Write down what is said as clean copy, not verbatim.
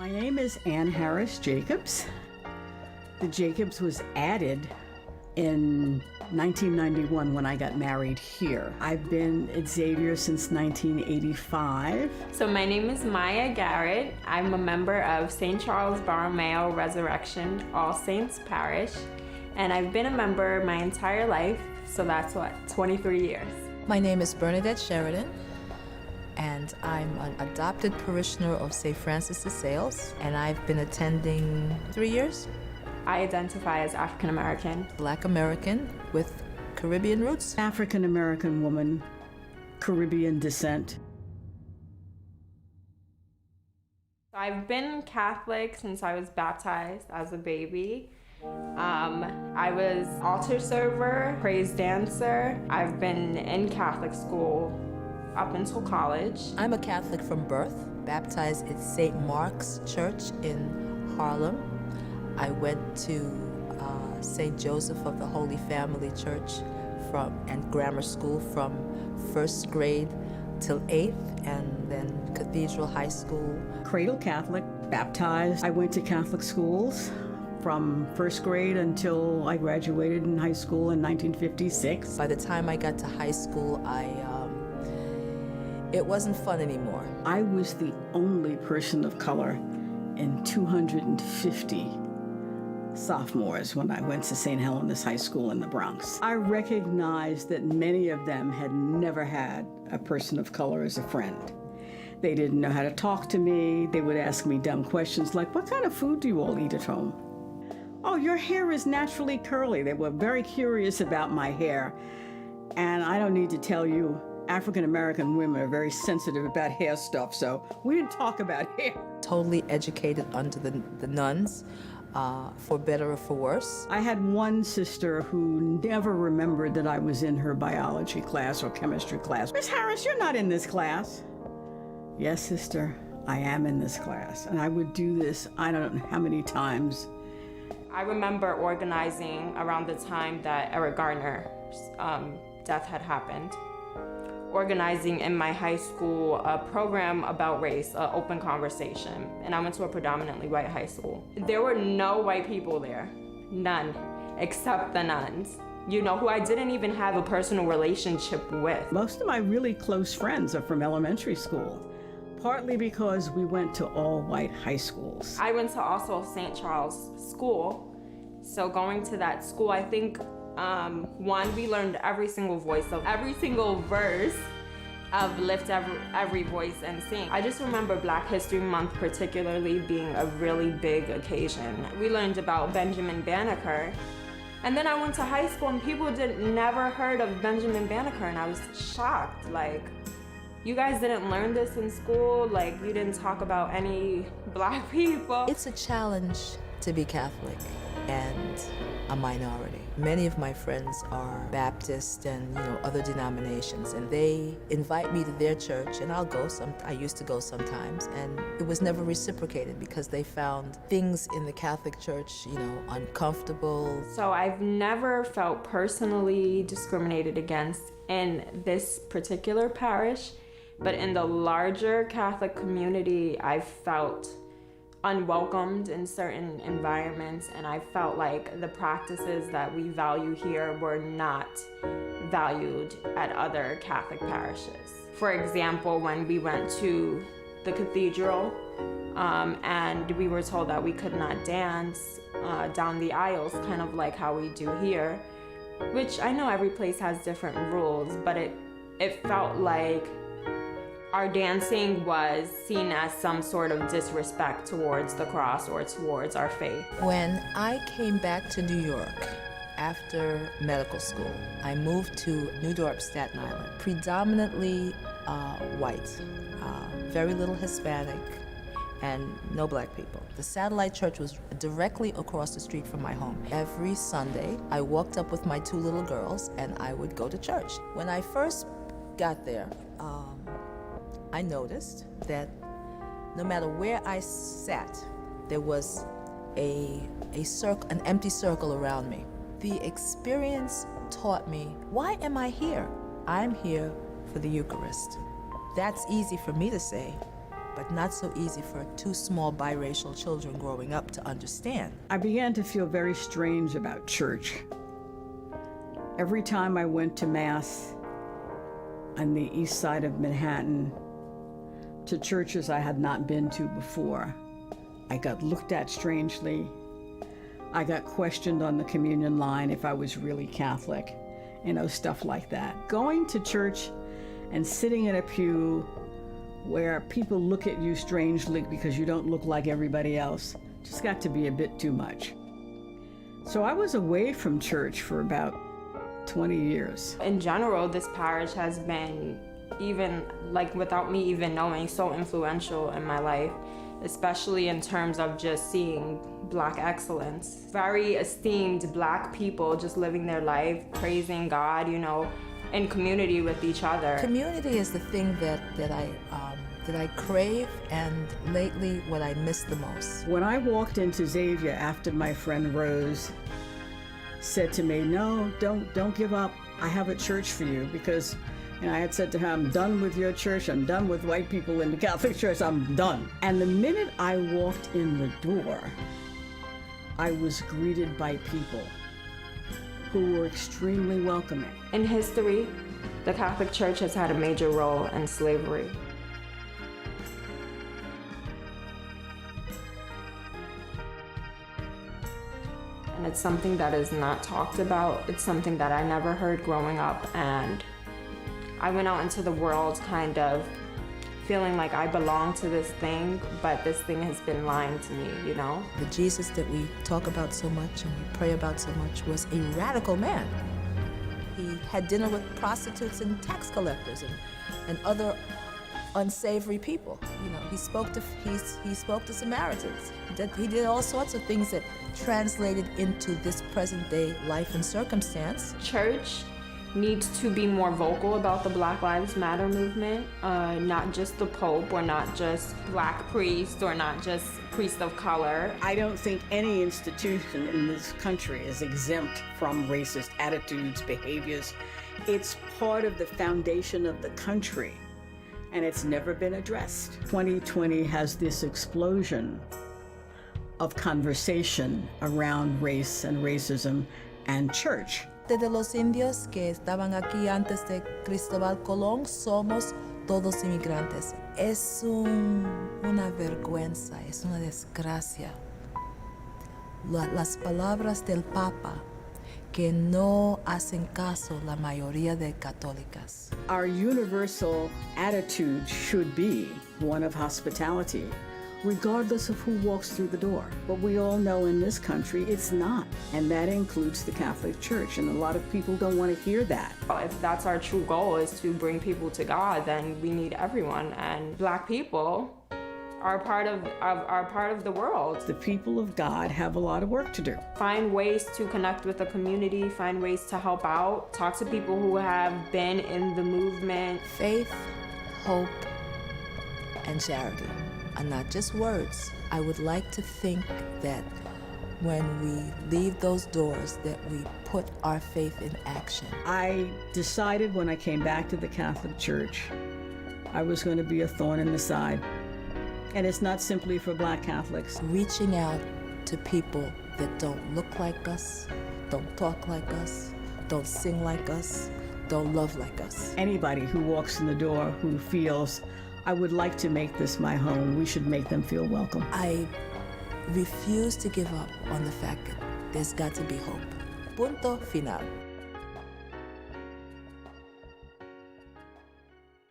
My name is Ann Harris Jacobs. The Jacobs was added in 1991 when I got married here. I've been at Xavier since 1985. So my name is Maya Garrett. I'm a member of St. Charles Borromeo Resurrection All Saints Parish, and I've been a member my entire life, so that's 23 years. My name is Bernadette Sheridan, and I'm an adopted parishioner of St. Francis de Sales, and I've been attending 3 years. I identify as African American. Black American with Caribbean roots. African American woman, Caribbean descent. I've been Catholic since I was baptized as a baby. I was altar server, praise dancer. I've been in Catholic school up until college. I'm a Catholic from birth, baptized at St. Mark's Church in Harlem. I went to St. Joseph of the Holy Family Church and grammar school from first grade till 8th, and then Cathedral High School. Cradle Catholic, baptized. I went to Catholic schools from first grade until I graduated in high school in 1956. By the time I got to high school, it wasn't fun anymore. I was the only person of color in 250 sophomores when I went to St. Helena's High School in the Bronx. I recognized that many of them had never had a person of color as a friend. They didn't know how to talk to me. They would ask me dumb questions like, what kind of food do you all eat at home? Oh, your hair is naturally curly. They were very curious about my hair. And I don't need to tell you, African American women are very sensitive about hair stuff, so we didn't talk about hair. Totally educated under the nuns, for better or for worse. I had one sister who never remembered that I was in her biology class or chemistry class. Miss Harris, you're not in this class. Yes, sister, I am in this class. And I would do this, I don't know how many times. I remember organizing around the time that Eric Garner's death had happened. Organizing in my high school a program about race, an open conversation. And I went to a predominantly white high school. There were no white people there, none, except the nuns, who I didn't even have a personal relationship with. Most of my really close friends are from elementary school, partly because we went to all white high schools. I went to also St. Charles School, so going to that school, I think we learned every single voice of every single verse of Lift Every Voice and Sing. I just remember Black History Month particularly being a really big occasion. We learned about Benjamin Banneker, and then I went to high school and people never heard of Benjamin Banneker, and I was shocked. Like, you guys didn't learn this in school? Like, you didn't talk about any Black people? It's a challenge to be Catholic and a minority. Many of my friends are Baptist and other denominations, and they invite me to their church, and I'll go. I used to go sometimes, and it was never reciprocated because they found things in the Catholic Church, uncomfortable. So I've never felt personally discriminated against in this particular parish, but in the larger Catholic community, I felt unwelcomed in certain environments, and I felt like the practices that we value here were not valued at other Catholic parishes. For example, when we went to the cathedral and we were told that we could not dance down the aisles, kind of like how we do here, which I know every place has different rules, but it felt like our dancing was seen as some sort of disrespect towards the cross or towards our faith. When I came back to New York after medical school, I moved to New Dorp, Staten Island, predominantly white, very little Hispanic, and no Black people. The satellite church was directly across the street from my home. Every Sunday, I walked up with my 2 little girls and I would go to church. When I first got there, I noticed that no matter where I sat, there was an empty circle around me. The experience taught me, why am I here? I'm here for the Eucharist. That's easy for me to say, but not so easy for two small biracial children growing up to understand. I began to feel very strange about church. Every time I went to Mass on the east side of Manhattan, to churches I had not been to before, I got looked at strangely. I got questioned on the communion line if I was really Catholic, stuff like that. Going to church and sitting in a pew where people look at you strangely because you don't look like everybody else just got to be a bit too much. So I was away from church for about 20 years. In general, this parish has been, even like without me even knowing, so influential in my life, especially in terms of just seeing Black excellence. Very esteemed Black people just living their life, praising God, in community with each other. Community is the thing that I crave, and lately what I miss the most. When I walked into Xavier after my friend Rose said to me, "No, don't give up. I have a church for you," because I had said to her, "I'm done with your church. I'm done with white people in the Catholic Church. I'm done." And the minute I walked in the door, I was greeted by people who were extremely welcoming. In history, the Catholic Church has had a major role in slavery. And it's something that is not talked about. It's something that I never heard growing up, and I went out into the world kind of feeling like I belong to this thing, but this thing has been lying to me, The Jesus that we talk about so much and we pray about so much was a radical man. He had dinner with prostitutes and tax collectors and other unsavory people. He spoke to Samaritans. He did all sorts of things that translated into this present day life and circumstance. Church needs to be more vocal about the Black Lives Matter movement, not just the Pope, or not just Black priests, or not just priests of color. I don't think any institution in this country is exempt from racist attitudes, behaviors. It's part of the foundation of the country, and it's never been addressed. 2020 has this explosion of conversation around race and racism and church. De los indios que estaban aquí antes de Cristóbal Colón, somos todos inmigrantes. Es una vergüenza, es una desgracia. Las palabras del Papa que no hacen caso la mayoría de católicas. Our universal attitude should be one of hospitality, regardless of who walks through the door. But we all know in this country it's not, and that includes the Catholic Church, and a lot of people don't want to hear that. If that's our true goal, is to bring people to God, then we need everyone, and Black people are part of the world. The people of God have a lot of work to do. Find ways to connect with the community, find ways to help out, talk to people who have been in the movement. Faith, hope, and charity are not just words. I would like to think that when we leave those doors, that we put our faith in action. I decided when I came back to the Catholic Church, I was going to be a thorn in the side. And it's not simply for Black Catholics. Reaching out to people that don't look like us, don't talk like us, don't sing like us, don't love like us. Anybody who walks in the door who feels, I would like to make this my home, we should make them feel welcome. I refuse to give up on the fact that there's got to be hope. Punto final.